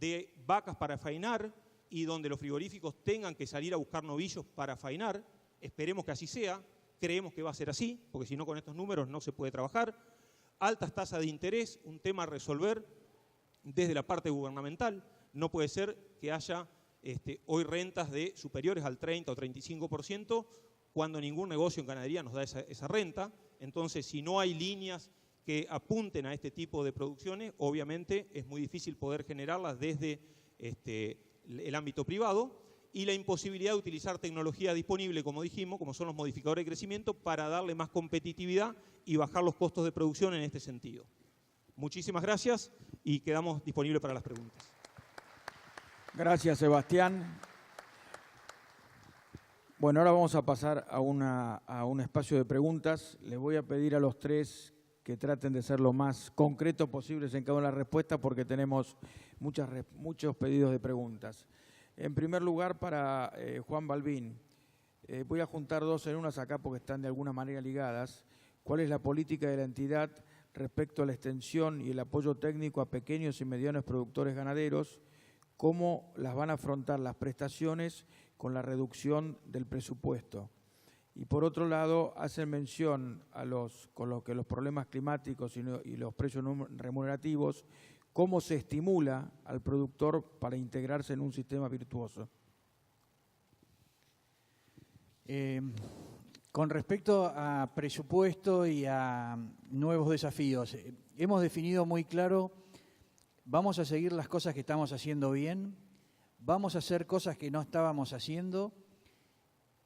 de vacas para faenar y donde los frigoríficos tengan que salir a buscar novillos para faenar. Esperemos que así sea, creemos que va a ser así, porque si no con estos números no se puede trabajar. Altas tasas de interés, un tema a resolver desde la parte gubernamental. No puede ser que haya hoy rentas de superiores al 30 o 35% cuando ningún negocio en ganadería nos da esa renta. Entonces, si no hay líneas que apunten a este tipo de producciones, obviamente es muy difícil poder generarlas desde el ámbito privado, y la imposibilidad de utilizar tecnología disponible, como dijimos, como son los modificadores de crecimiento, para darle más competitividad y bajar los costos de producción en este sentido. Muchísimas gracias y quedamos disponibles para las preguntas. Gracias, Sebastián. Bueno, ahora vamos a pasar a un espacio de preguntas. Les voy a pedir a los tres que traten de ser lo más concretos posibles en cada una de las respuestas porque tenemos muchos pedidos de preguntas. En primer lugar, para Juan Balbín, voy a juntar dos en unas acá porque están de alguna manera ligadas. ¿Cuál es la política de la entidad respecto a la extensión y el apoyo técnico a pequeños y medianos productores ganaderos? ¿Cómo las van a afrontar las prestaciones con la reducción del presupuesto? Y por otro lado, hacen mención con lo que los problemas climáticos y los precios remunerativos, ¿cómo se estimula al productor para integrarse en un sistema virtuoso? Con respecto a presupuesto y a nuevos desafíos, hemos definido muy claro, vamos a seguir las cosas que estamos haciendo bien, vamos a hacer cosas que no estábamos haciendo,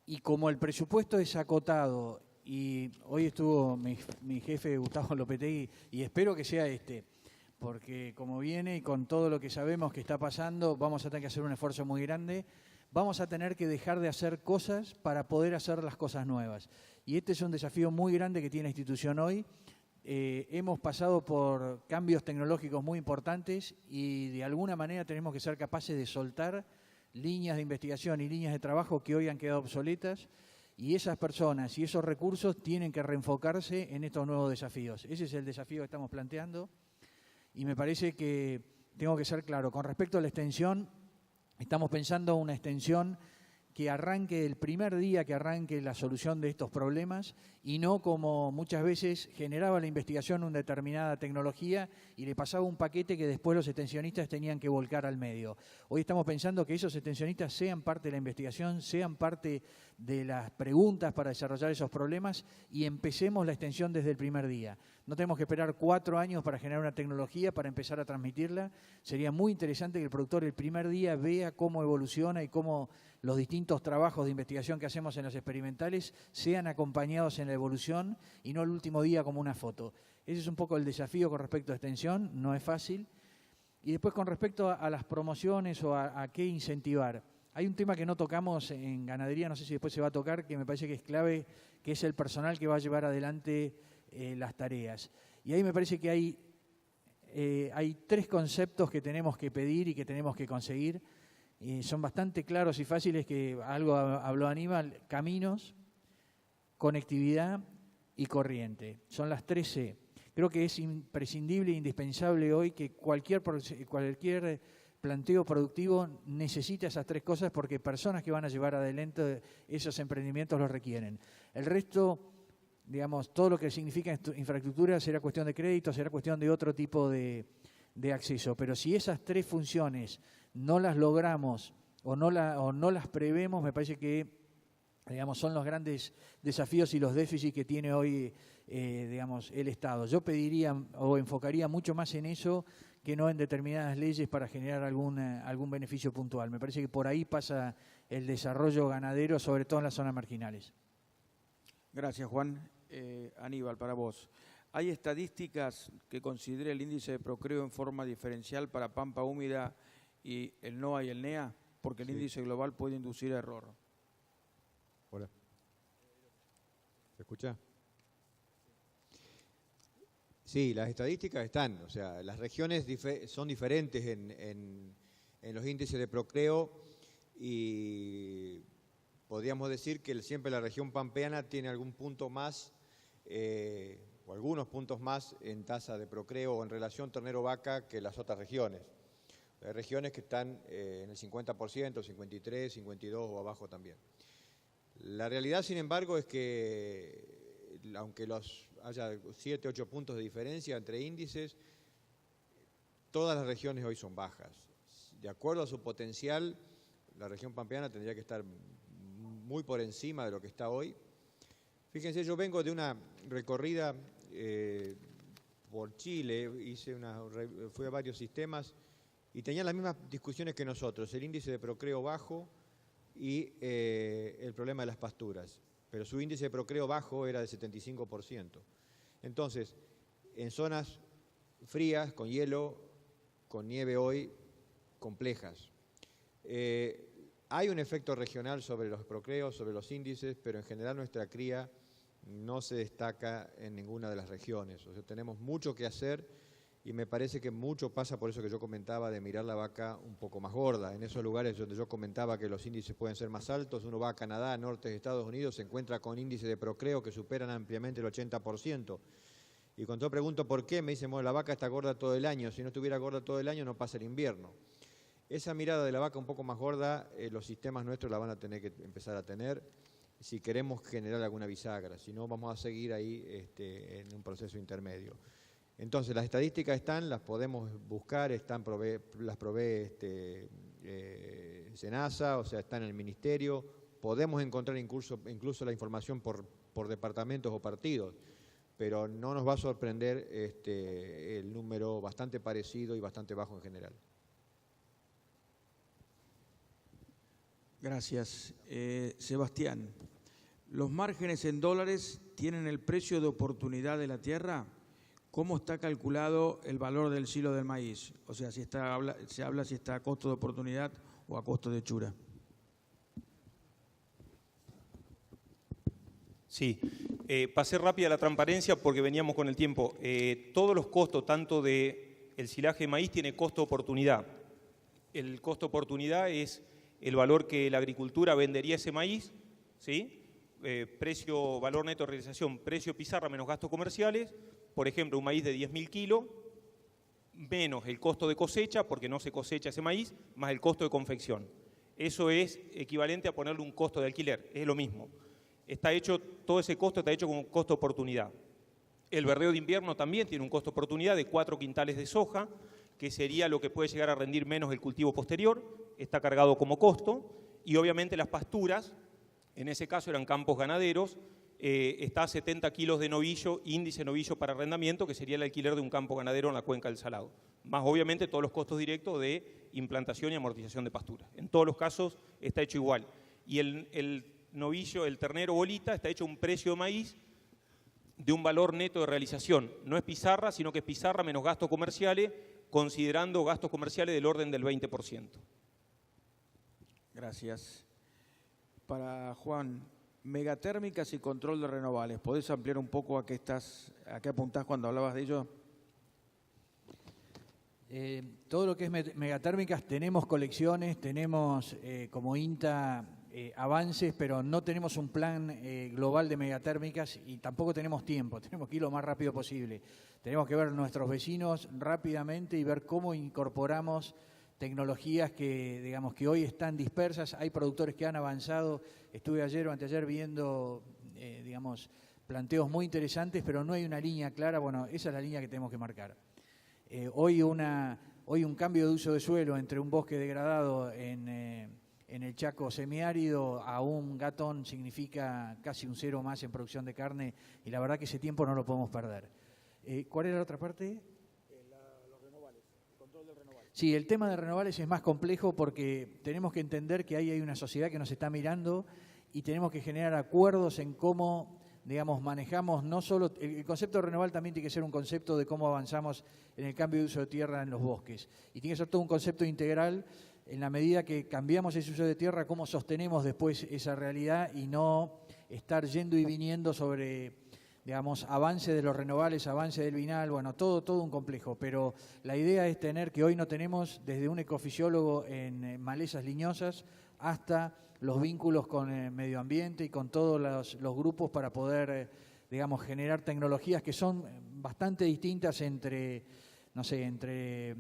y como el presupuesto es acotado, y hoy estuvo mi jefe Gustavo Lopetegui, y espero que sea porque como viene y con todo lo que sabemos que está pasando, vamos a tener que hacer un esfuerzo muy grande, vamos a tener que dejar de hacer cosas para poder hacer las cosas nuevas. Y este es un desafío muy grande que tiene la institución hoy. Hemos pasado por cambios tecnológicos muy importantes y de alguna manera tenemos que ser capaces de soltar líneas de investigación y líneas de trabajo que hoy han quedado obsoletas, y esas personas y esos recursos tienen que reenfocarse en estos nuevos desafíos. Ese es el desafío que estamos planteando y me parece que tengo que ser claro. Con respecto a la extensión, estamos pensando una extensión que arranque el primer día que arranque la solución de estos problemas y no como muchas veces generaba la investigación una determinada tecnología y le pasaba un paquete que después los extensionistas tenían que volcar al medio. Hoy estamos pensando que esos extensionistas sean parte de la investigación, sean parte de las preguntas para desarrollar esos problemas y empecemos la extensión desde el primer día. No tenemos que esperar 4 años para generar una tecnología para empezar a transmitirla. Sería muy interesante que el productor el primer día vea cómo evoluciona y cómo los distintos trabajos de investigación que hacemos en los experimentales sean acompañados en la evolución y no el último día como una foto. Ese es un poco el desafío con respecto a extensión, no es fácil. Y después con respecto a las promociones o a qué incentivar. Hay un tema que no tocamos en ganadería, no sé si después se va a tocar, que me parece que es clave, que es el personal que va a llevar adelante las tareas. Y ahí me parece que hay 3 conceptos que tenemos que pedir y que tenemos que conseguir. Son bastante claros y fáciles, que algo habló Aníbal: caminos, conectividad y corriente. Son las 3 C. Creo que es imprescindible e indispensable hoy que cualquier planteo productivo necesita esas 3 cosas porque personas que van a llevar adelante esos emprendimientos los requieren. El resto, digamos, todo lo que significa infraestructura será cuestión de crédito, será cuestión de otro tipo de acceso. Pero si esas 3 funciones no las logramos o no las prevemos, me parece que, digamos, son los grandes desafíos y los déficits que tiene hoy, digamos, el Estado. Yo pediría o enfocaría mucho más en eso que no en determinadas leyes para generar algún beneficio puntual. Me parece que por ahí pasa el desarrollo ganadero, sobre todo en las zonas marginales. Gracias, Juan. Aníbal, para vos. ¿Hay estadísticas que considere el índice de procreo en forma diferencial para pampa húmeda y el NOA y el NEA? Porque el índice global puede inducir a error. Hola. ¿Se escucha? Sí, las estadísticas están. O sea, las regiones son diferentes en los índices de procreo y podríamos decir que siempre la región pampeana tiene algún punto más o algunos puntos más en tasa de procreo o en relación ternero-vaca que las otras regiones. Hay regiones que están en el 50%, 53, 52 o abajo también. La realidad, sin embargo, es que aunque haya 7, 8 puntos de diferencia entre índices, todas las regiones hoy son bajas. De acuerdo a su potencial, la región pampeana tendría que estar muy por encima de lo que está hoy. Fíjense, yo vengo de una recorrida por Chile, fui a varios sistemas y tenían las mismas discusiones que nosotros, el índice de procreo bajo y el problema de las pasturas. Pero su índice de procreo bajo era de 75%. Entonces, en zonas frías, con hielo, con nieve hoy, complejas. Hay un efecto regional sobre los procreos, sobre los índices, pero en general nuestra cría no se destaca en ninguna de las regiones. O sea, tenemos mucho que hacer y me parece que mucho pasa por eso que yo comentaba de mirar la vaca un poco más gorda. En esos lugares donde yo comentaba que los índices pueden ser más altos, uno va a Canadá, norte de Estados Unidos, se encuentra con índices de procreo que superan ampliamente el 80%. Y cuando yo pregunto por qué, me dicen, bueno, la vaca está gorda todo el año. Si no estuviera gorda todo el año, no pasa el invierno. Esa mirada de la vaca un poco más gorda, los sistemas nuestros la van a tener que empezar a tener si queremos generar alguna bisagra. Si no, vamos a seguir ahí en un proceso intermedio. Entonces, las estadísticas están, las podemos buscar, las provee SENASA, o sea, está en el ministerio. Podemos encontrar incluso la información por departamentos o partidos, pero no nos va a sorprender el número bastante parecido y bastante bajo en general. Gracias. Sebastián, ¿los márgenes en dólares tienen el precio de oportunidad de la tierra? ¿Cómo está calculado el valor del silo del maíz? O sea, se habla si está a costo de oportunidad o a costo de hechura. Sí, pasé rápida la transparencia porque veníamos con el tiempo. Todos los costos, tanto del silaje de maíz, tiene costo de oportunidad. El costo de oportunidad es el valor que la agricultura vendería ese maíz, ¿sí? Precio, valor neto de realización, precio pizarra menos gastos comerciales. Por ejemplo, un maíz de 10.000 kilos, menos el costo de cosecha, porque no se cosecha ese maíz, más el costo de confección. Eso es equivalente a ponerle un costo de alquiler, es lo mismo. Todo ese costo está hecho con un costo de oportunidad. El verdeo de invierno también tiene un costo de oportunidad de 4 quintales de soja, que sería lo que puede llegar a rendir menos el cultivo posterior, está cargado como costo, y obviamente las pasturas, en ese caso eran campos ganaderos, está a 70 kilos de novillo, índice novillo para arrendamiento, que sería el alquiler de un campo ganadero en la cuenca del Salado. Más obviamente todos los costos directos de implantación y amortización de pasturas. En todos los casos está hecho igual. Y el novillo, el ternero bolita, está hecho un precio de maíz de un valor neto de realización. No es pizarra, sino que es pizarra menos gastos comerciales, considerando gastos comerciales del orden del 20%. Gracias. Para Juan, megatérmicas y control de renovables. ¿Podés ampliar un poco a qué apuntás cuando hablabas de ello? Todo lo que es megatérmicas, tenemos colecciones, tenemos como INTA avances, pero no tenemos un plan global de megatérmicas y tampoco tenemos tiempo, tenemos que ir lo más rápido posible. Tenemos que ver nuestros vecinos rápidamente y ver cómo incorporamos tecnologías que, digamos, que hoy están dispersas. Hay productores que han avanzado. Estuve ayer o anteayer viendo, digamos, planteos muy interesantes, pero no hay una línea clara. Bueno, esa es la línea que tenemos que marcar. Hoy un cambio de uso de suelo entre un bosque degradado en el Chaco semiárido a un gatón significa casi un cero más en producción de carne y la verdad que ese tiempo no lo podemos perder. ¿Cuál era la otra parte? Los renovables, el control de renovables. Sí, el tema de renovables es más complejo porque tenemos que entender que ahí hay una sociedad que nos está mirando y tenemos que generar acuerdos en cómo, digamos, manejamos no solo... El concepto de renovable también tiene que ser un concepto de cómo avanzamos en el cambio de uso de tierra en los bosques. Y tiene que ser todo un concepto integral en la medida que cambiamos ese uso de tierra, cómo sostenemos después esa realidad y no estar yendo y viniendo sobre, digamos, avance de los renovables, avance del vinal, bueno, todo un complejo. Pero la idea es tener que hoy no tenemos desde un ecofisiólogo en malezas liñosas hasta los vínculos con el medio ambiente y con todos los grupos para poder, digamos, generar tecnologías que son bastante distintas entre, no sé, entre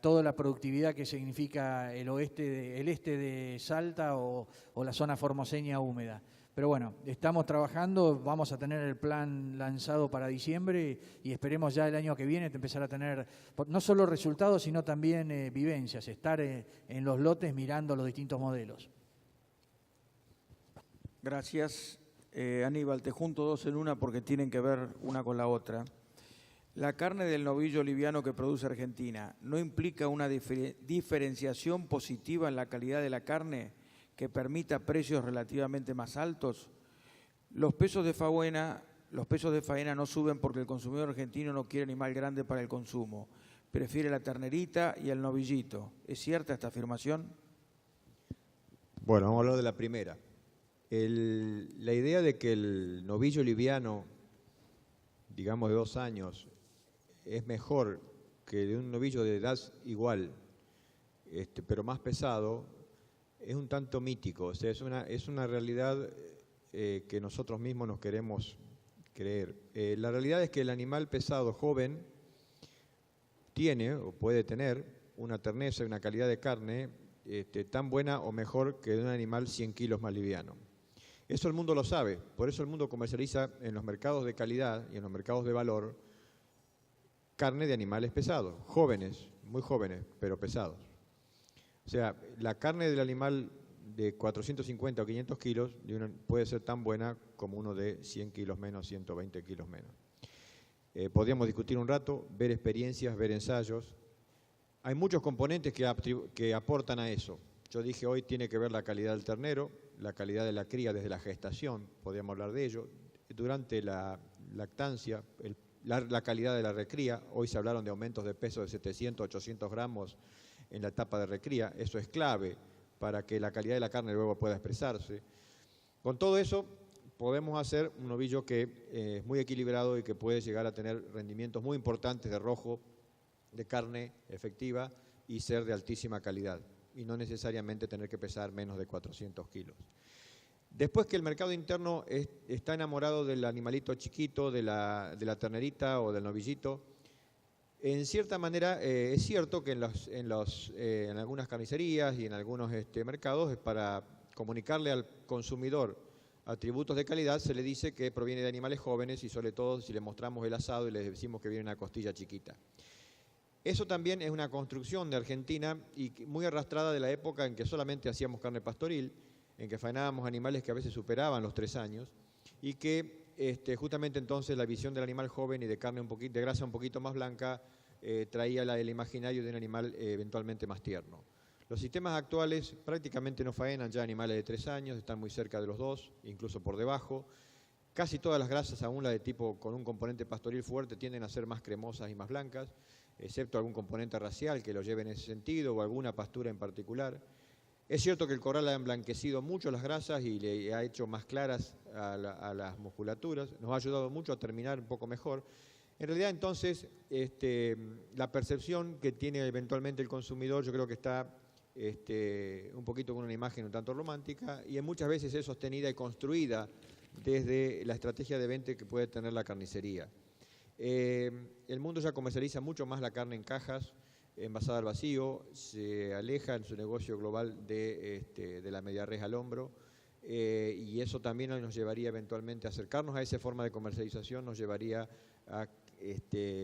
toda la productividad que significa el este de Salta o la zona formoseña húmeda. Pero bueno, estamos trabajando, vamos a tener el plan lanzado para diciembre y esperemos ya el año que viene empezar a tener no solo resultados, sino también vivencias, estar en los lotes mirando los distintos modelos. Gracias. Aníbal, te junto dos en una porque tienen que ver una con la otra. La carne del novillo liviano que produce Argentina, ¿no implica una diferenciación positiva en la calidad de la carne que permita precios relativamente más altos? Los pesos de faena no suben porque el consumidor argentino no quiere animal grande para el consumo, prefiere la ternerita y el novillito. ¿Es cierta esta afirmación? Bueno, vamos a hablar de la primera. La idea de que el novillo liviano, digamos de 2 años, es mejor que de un novillo de edad igual, pero más pesado, es un tanto mítico. O sea, es una realidad que nosotros mismos nos queremos creer. La realidad es que el animal pesado joven tiene o puede tener una terneza y una calidad de carne tan buena o mejor que de un animal 100 kilos más liviano. Eso el mundo lo sabe, por eso el mundo comercializa en los mercados de calidad y en los mercados de valor carne de animales pesados, jóvenes, muy jóvenes, pero pesados. O sea, la carne del animal de 450 o 500 kilos puede ser tan buena como uno de 100 kilos menos, 120 kilos menos. Podríamos discutir un rato, ver experiencias, ver ensayos. Hay muchos componentes que aportan a eso. Yo dije hoy tiene que ver la calidad del ternero, la calidad de la cría desde la gestación, podríamos hablar de ello. Durante la lactancia, la calidad de la recría, hoy se hablaron de aumentos de peso de 700, 800 gramos en la etapa de recría, eso es clave para que la calidad de la carne luego pueda expresarse. Con todo eso podemos hacer un novillo que es muy equilibrado y que puede llegar a tener rendimientos muy importantes de rojo, de carne efectiva y ser de altísima calidad y no necesariamente tener que pesar menos de 400 kilos. Después que el mercado interno está enamorado del animalito chiquito, de la ternerita o del novillito, en cierta manera es cierto que en algunas carnicerías y en algunos mercados, para comunicarle al consumidor atributos de calidad, se le dice que proviene de animales jóvenes y sobre todo si le mostramos el asado y le decimos que viene una costilla chiquita. Eso también es una construcción de Argentina y muy arrastrada de la época en que solamente hacíamos carne pastoril, en que faenábamos animales que a veces superaban los 3 años y que justamente entonces la visión del animal joven y de carne de grasa un poquito más blanca traía el imaginario de un animal eventualmente más tierno. Los sistemas actuales prácticamente no faenan ya animales de 3 años, están muy cerca de los 2, incluso por debajo. Casi todas las grasas, aún la de tipo con un componente pastoril fuerte, tienden a ser más cremosas y más blancas, excepto algún componente racial que lo lleve en ese sentido o alguna pastura en particular. Es cierto que el corral ha emblanquecido mucho las grasas y le ha hecho más claras a las musculaturas, nos ha ayudado mucho a terminar un poco mejor. En realidad, entonces, la percepción que tiene eventualmente el consumidor, yo creo que está un poquito con una imagen un tanto romántica y muchas veces es sostenida y construida desde la estrategia de venta que puede tener la carnicería. El mundo ya comercializa mucho más la carne en cajas, envasada al vacío, se aleja en su negocio global de la media res al hombro y eso también nos llevaría eventualmente a acercarnos a esa forma de comercialización, nos llevaría a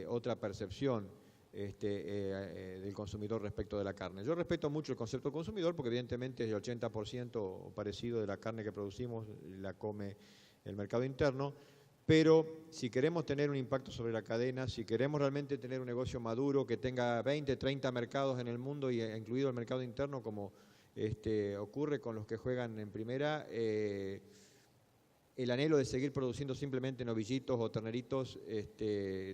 otra percepción del consumidor respecto de la carne. Yo respeto mucho el concepto consumidor porque evidentemente el 80% o parecido de la carne que producimos la come el mercado interno, pero si queremos tener un impacto sobre la cadena, si queremos realmente tener un negocio maduro que tenga 20, 30 mercados en el mundo y incluido el mercado interno como ocurre con los que juegan en primera, el anhelo de seguir produciendo simplemente novillitos o terneritos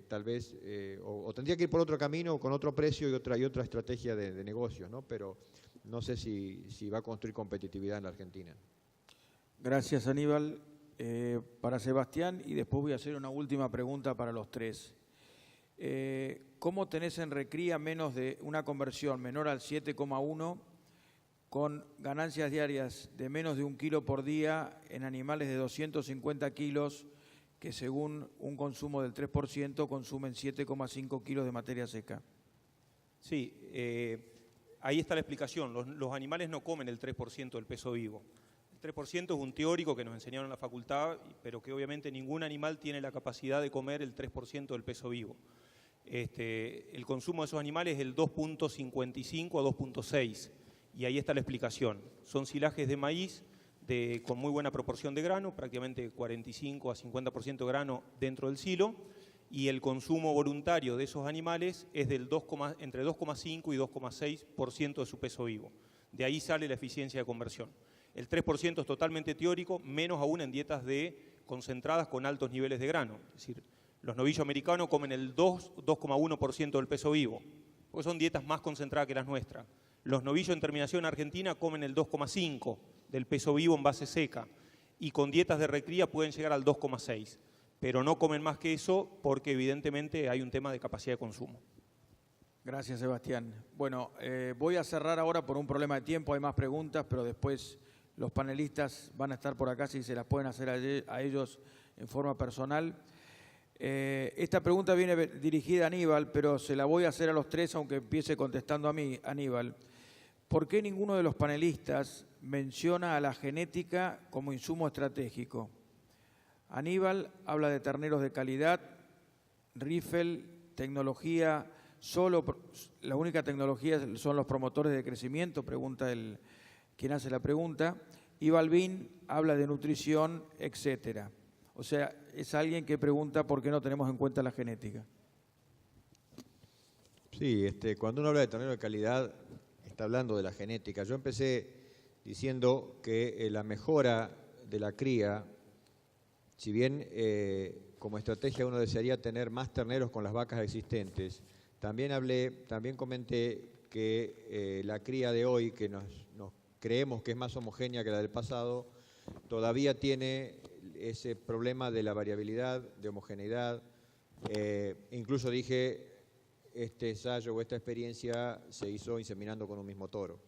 tal vez o tendría que ir por otro camino o con otro precio y otra estrategia de negocio, ¿no? Pero no sé si va a construir competitividad en la Argentina. Gracias, Aníbal. Para Sebastián, y después voy a hacer una última pregunta para los tres. ¿Cómo tenés en recría menos de una conversión menor al 7,1 con ganancias diarias de menos de 1 kilo por día en animales de 250 kilos que según un consumo del 3% consumen 7,5 kilos de materia seca? Sí, ahí está la explicación. Los animales no comen el 3% del peso vivo. El 3% es un teórico que nos enseñaron en la facultad, pero que obviamente ningún animal tiene la capacidad de comer el 3% del peso vivo. El consumo de esos animales es el 2.55 a 2.6, y ahí está la explicación. Son silajes de maíz con muy buena proporción de grano, prácticamente 45 a 50% de grano dentro del silo, y el consumo voluntario de esos animales es del entre 2,5 y 2,6% de su peso vivo. De ahí sale la eficiencia de conversión. El 3% es totalmente teórico, menos aún en dietas concentradas con altos niveles de grano. Es decir, los novillos americanos comen el 2,1% del peso vivo, porque son dietas más concentradas que las nuestras. Los novillos en terminación argentina comen el 2,5% del peso vivo en base seca, y con dietas de recría pueden llegar al 2,6%. Pero no comen más que eso porque evidentemente hay un tema de capacidad de consumo. Gracias, Sebastián. Bueno, voy a cerrar ahora por un problema de tiempo, hay más preguntas, pero después los panelistas van a estar por acá si se las pueden hacer a ellos en forma personal. Esta pregunta viene dirigida a Aníbal, pero se la voy a hacer a los tres, aunque empiece contestando a mí, Aníbal. ¿Por qué ninguno de los panelistas menciona a la genética como insumo estratégico? Aníbal habla de terneros de calidad, Riffel, tecnología, la única tecnología son los promotores de crecimiento, pregunta quien hace la pregunta, y Balbín habla de nutrición, etcétera. O sea, es alguien que pregunta por qué no tenemos en cuenta la genética. Sí, cuando uno habla de ternero de calidad, está hablando de la genética. Yo empecé diciendo que la mejora de la cría, si bien como estrategia uno desearía tener más terneros con las vacas existentes, también comenté que la cría de hoy, que nos creemos que es más homogénea que la del pasado, todavía tiene ese problema de la variabilidad, de homogeneidad. Incluso dije, este ensayo o esta experiencia se hizo inseminando con un mismo toro.